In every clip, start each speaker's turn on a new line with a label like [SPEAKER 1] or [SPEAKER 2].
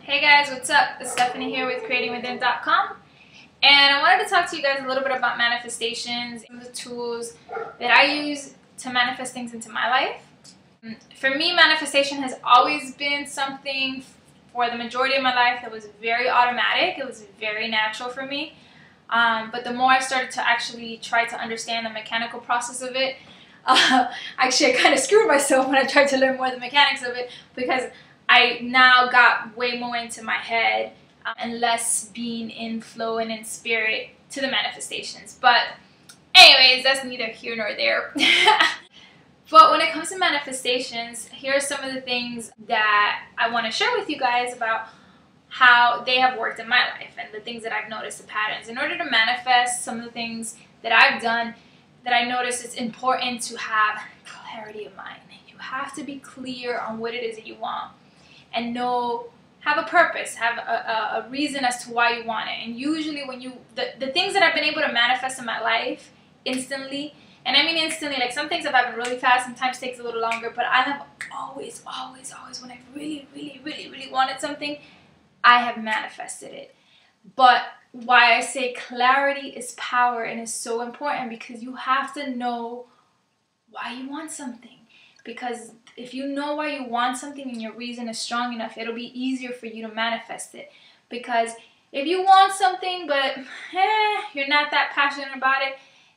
[SPEAKER 1] Hey guys, what's up? It's Stephanie here with creatingwithin.com, and I wanted to talk to you guys a little bit about manifestations and the tools that I use to manifest things into my life. For me, manifestation has always been something for the majority of my life that was very automatic. It was very natural for me. But the more I started to actually try to understand the mechanical process of it, actually I kind of screwed myself when I tried to learn more of the mechanics of it, because I now got way more into my head and less being in flow and in spirit to the manifestations. But anyways, that's neither here nor there. But when it comes to manifestations, here are some of the things that I want to share with you guys about how they have worked in my life and the things that I've noticed, the patterns. In order to manifest some of the things that I've done, that I noticed it's important to have clarity of mind. You have to be clear on what it is that you want and have a purpose, have a reason as to why you want it. And usually when the things that I've been able to manifest in my life instantly, and I mean instantly, like some things have happened really fast, sometimes takes a little longer, but I have always, when I really wanted something, I have manifested it. But why I say clarity is power and is so important, because you have to know why you want something. Because if you know why you want something and your reason is strong enough, it'll be easier for you to manifest it. Because if you want something but you're not that passionate about it,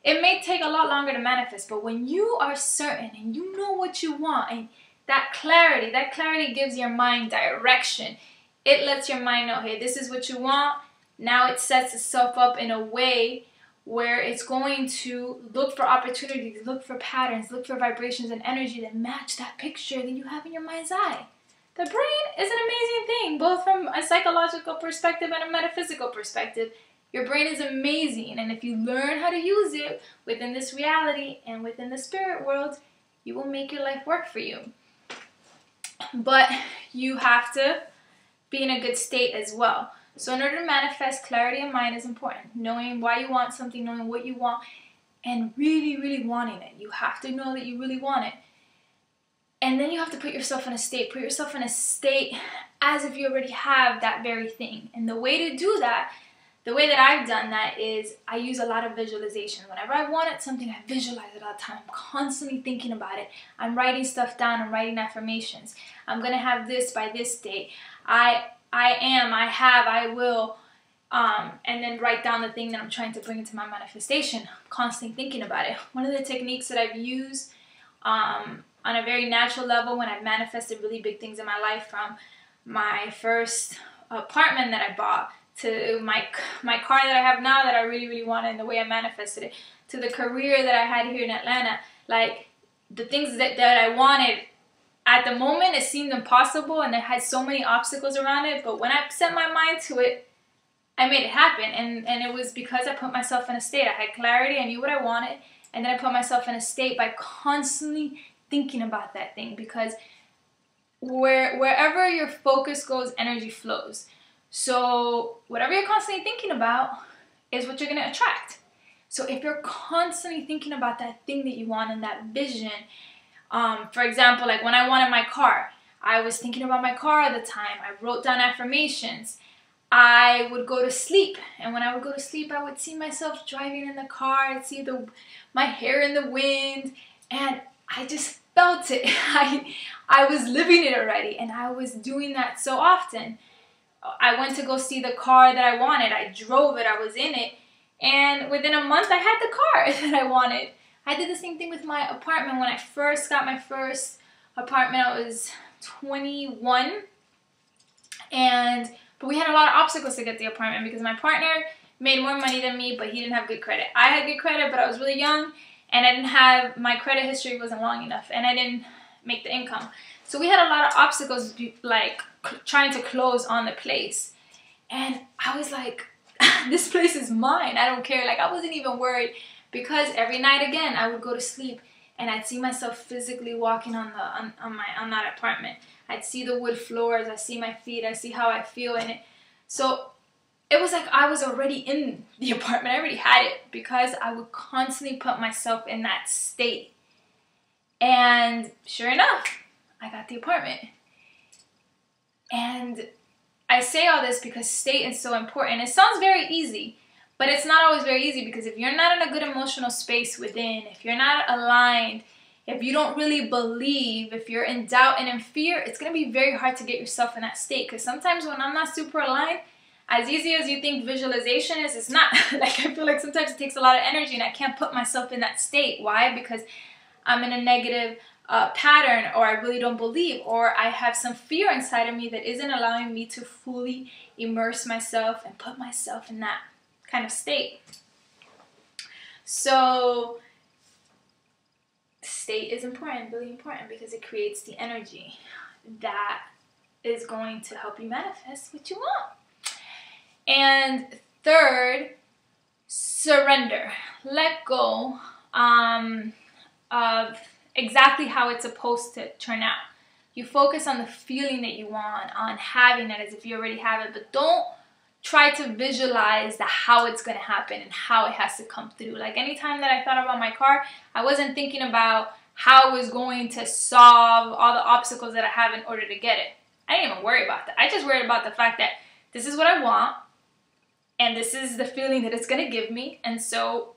[SPEAKER 1] it may take a lot longer to manifest. But when you are certain and you know what you want, and that clarity gives your mind direction. It lets your mind know, hey, this is what you want. Now it sets itself up in a way where it's going to look for opportunities, look for patterns, look for vibrations and energy that match that picture that you have in your mind's eye. The brain is an amazing thing, both from a psychological perspective and a metaphysical perspective. Your brain is amazing, and if you learn how to use it within this reality and within the spirit world, you will make your life work for you. But you have to be in a good state as well. So in order to manifest, clarity of mind is important. Knowing why you want something, knowing what you want, and really wanting it. You have to know that you really want it. And then you have to put yourself in a state. Put yourself in a state as if you already have that very thing. And the way to do that, the way that I've done that, is I use a lot of visualization. Whenever I wanted something, I visualize it all the time. I'm constantly thinking about it. I'm writing stuff down. I'm writing affirmations. I'm going to have this by this date. I will, and then write down the thing that I'm trying to bring into my manifestation. I'm constantly thinking about it. One of the techniques that I've used on a very natural level when I've manifested really big things in my life, from my first apartment that I bought, to my car that I have now that I really wanted and the way I manifested it, to the career that I had here in Atlanta. Like, the things that I wanted, at the moment it seemed impossible and it had so many obstacles around it, but when I set my mind to it, I made it happen. And it was because I put myself in a state. I had clarity, I knew what I wanted, and then I put myself in a state by constantly thinking about that thing. Because wherever your focus goes, energy flows. So whatever you're constantly thinking about is what you're going to attract. So if you're constantly thinking about that thing that you want and that vision, for example, like when I wanted my car, I was thinking about my car all the time. I wrote down affirmations. I would go to sleep, and when I would go to sleep, I would see myself driving in the car. I'd see my hair in the wind, and I just felt it. I was living it already, and I was doing that so often. I went to go see the car that I wanted. I drove it. I was in it, and within a month, I had the car that I wanted. I did the same thing with my apartment. When I first got my first apartment, I was 21, but we had a lot of obstacles to get the apartment because my partner made more money than me, but he didn't have good credit. I had good credit, but I was really young, and my credit history wasn't long enough, and I didn't make the income. So we had a lot of obstacles, like trying to close on the place. And I was like, this place is mine. I don't care. Like, I wasn't even worried. Because every night, again, I would go to sleep and I'd see myself physically walking on that apartment. I'd see the wood floors, I'd see my feet, I'd see how I feel in it. So it was like I was already in the apartment. I already had it, because I would constantly put myself in that state. And sure enough, I got the apartment. And I I say all this because state is so important. It sounds very easy, but it's not always very easy, because if you're not in a good emotional space within, if you're not aligned, if you don't really believe, if you're in doubt and in fear, it's going to be very hard to get yourself in that state. Because sometimes when I'm not super aligned, as easy as you think visualization is, it's not. Like, I feel like sometimes it takes a lot of energy and I can't put myself in that state. Why? Because I'm in a negative pattern, or I really don't believe, or I have some fear inside of me that isn't allowing me to fully immerse myself and put myself in that kind of state. So state is important, really important, because it creates the energy that is going to help you manifest what you want. And third, surrender. Let go of exactly how it's supposed to turn out. You focus on the feeling that you want, on having it as if you already have it, but don't try to visualize how it's going to happen and how it has to come through. Like, anytime that I thought about my car, I wasn't thinking about how I was going to solve all the obstacles that I have in order to get it. I didn't even worry about that. I just worried about the fact that this is what I want, and this is the feeling that it's going to give me. And so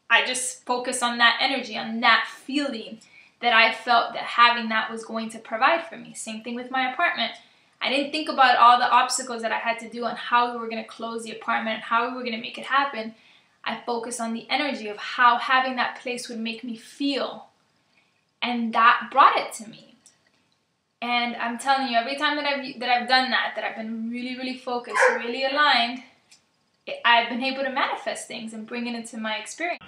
[SPEAKER 1] I just focus on that energy, on that feeling that I felt that having that was going to provide for me. Same thing with my apartment. I didn't think about all the obstacles that I had to do and how we were going to close the apartment and how we were going to make it happen. I focused on the energy of how having that place would make me feel. And that brought it to me. And I'm telling you, every time that I've done that I've been really, really focused, really aligned, I've been able to manifest things and bring it into my experience.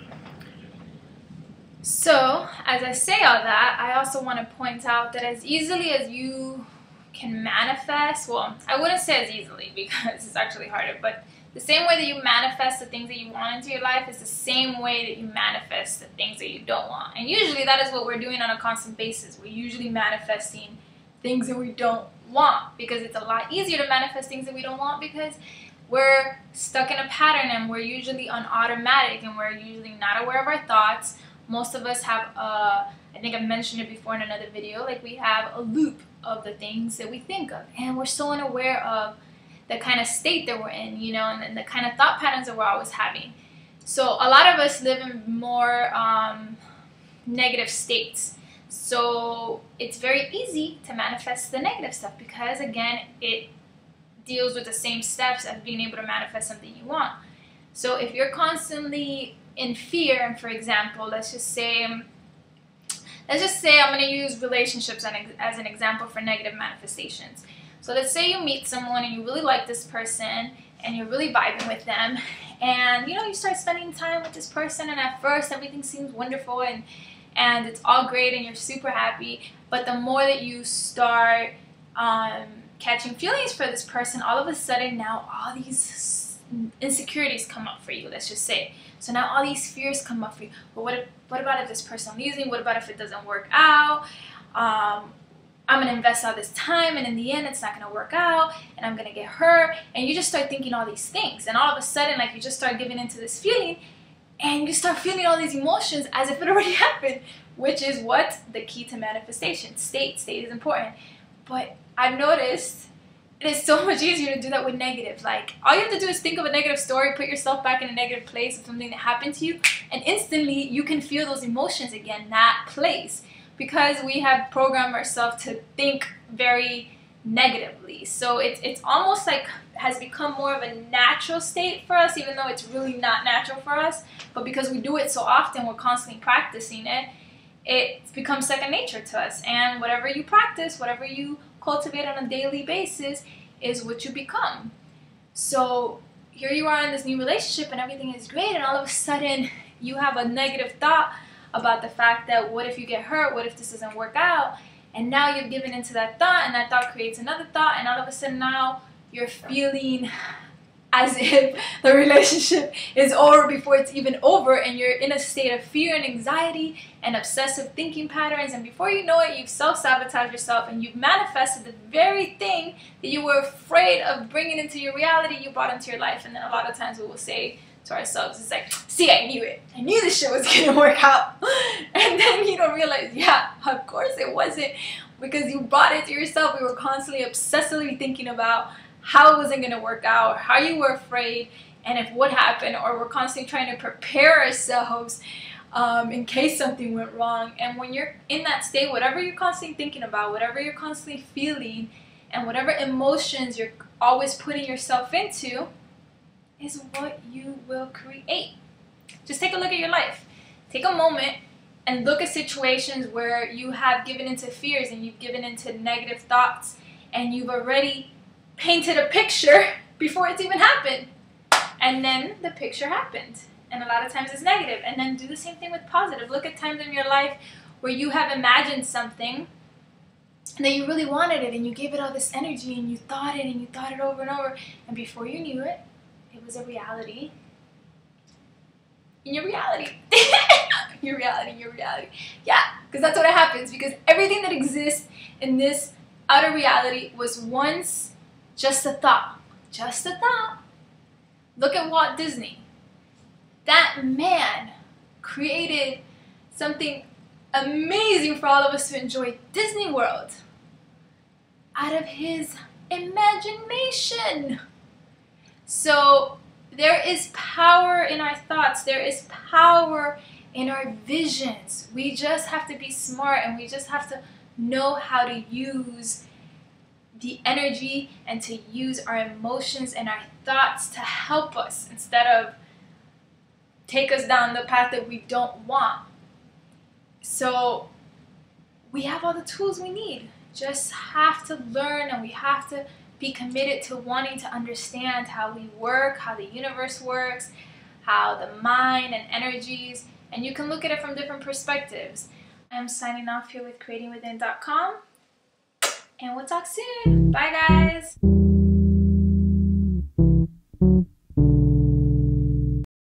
[SPEAKER 1] So, as I say all that, I also want to point out that as easily as you can manifest, well, I wouldn't say as easily because it's actually harder, but the same way that you manifest the things that you want into your life is the same way that you manifest the things that you don't want. And usually that is what we're doing on a constant basis. We're usually manifesting things that we don't want, because it's a lot easier to manifest things that we don't want because we're stuck in a pattern and we're usually on automatic and we're usually not aware of our thoughts. Most of us have I think I've mentioned it before in another video, like we have a loop of the things that we think of, and we're so unaware of the kind of state that we're in, you know, and the kind of thought patterns that we're always having. So a lot of us live in more negative states. So it's very easy to manifest the negative stuff because, again, it deals with the same steps as being able to manifest something you want. So if you're constantly in fear, and for example, let's just say I'm going to use relationships as an example for negative manifestations. So let's say you meet someone and you really like this person and you're really vibing with them, and you know, you start spending time with this person, and at first everything seems wonderful and it's all great and you're super happy, but the more that you start catching feelings for this person, all of a sudden now all these insecurities come up for you, let's just say. So now all these fears come up for you. But what about if this person leaves me? What about if it doesn't work out? I'm going to invest all this time and in the end it's not going to work out and I'm going to get hurt. And you just start thinking all these things. And all of a sudden, like, you just start giving into this feeling and you start feeling all these emotions as if it already happened, which is what the key to manifestation. State is important. But I've noticed it is so much easier to do that with negative. Like, all you have to do is think of a negative story, put yourself back in a negative place of something that happened to you, and instantly you can feel those emotions again, that place, because we have programmed ourselves to think very negatively. So it's almost like has become more of a natural state for us, even though it's really not natural for us. But because we do it so often, we're constantly practicing it, it's become second nature to us. And whatever you practice, whatever you cultivate on a daily basis is what you become. So here you are in this new relationship and everything is great, and all of a sudden you have a negative thought about the fact that what if you get hurt, what if this doesn't work out, and now you've given into that thought, and that thought creates another thought, and all of a sudden now you're feeling as if the relationship is over before it's even over, and you're in a state of fear and anxiety and obsessive thinking patterns, and before you know it, you've self-sabotaged yourself and you've manifested the very thing that you were afraid of bringing into your reality, you brought into your life. And then a lot of times we will say to ourselves, it's like, see, I knew it. I knew this shit was gonna work out. And then you don't realize, yeah, of course it wasn't, because you brought it to yourself. We were constantly obsessively thinking about how it wasn't going to work out, how you were afraid, and if what happened, or we're constantly trying to prepare ourselves in case something went wrong. And when you're in that state, whatever you're constantly thinking about, whatever you're constantly feeling, and whatever emotions you're always putting yourself into is what you will create. Just take a look at your life. Take a moment and look at situations where you have given into fears and you've given into negative thoughts, and you've already painted a picture before it's even happened. And then the picture happened. And a lot of times it's negative. And then do the same thing with positive. Look at times in your life where you have imagined something and that you really wanted it, and you gave it all this energy, and you thought it, and you thought it over and over. And before you knew it, it was a reality. In your reality. Your reality. Yeah, because that's what happens. Because everything that exists in this outer reality was once just a thought. Just a thought. Look at Walt Disney. That man created something amazing for all of us to enjoy, Disney World, out of his imagination. So there is power in our thoughts. There is power in our visions. We just have to be smart, and we just have to know how to use the energy and to use our emotions and our thoughts to help us instead of take us down the path that we don't want. So we have all the tools we need. Just have to learn, and we have to be committed to wanting to understand how we work, how the universe works, how the mind and energies, and you can look at it from different perspectives. I'm signing off here with creatingwithin.com, and we'll talk soon. Bye guys.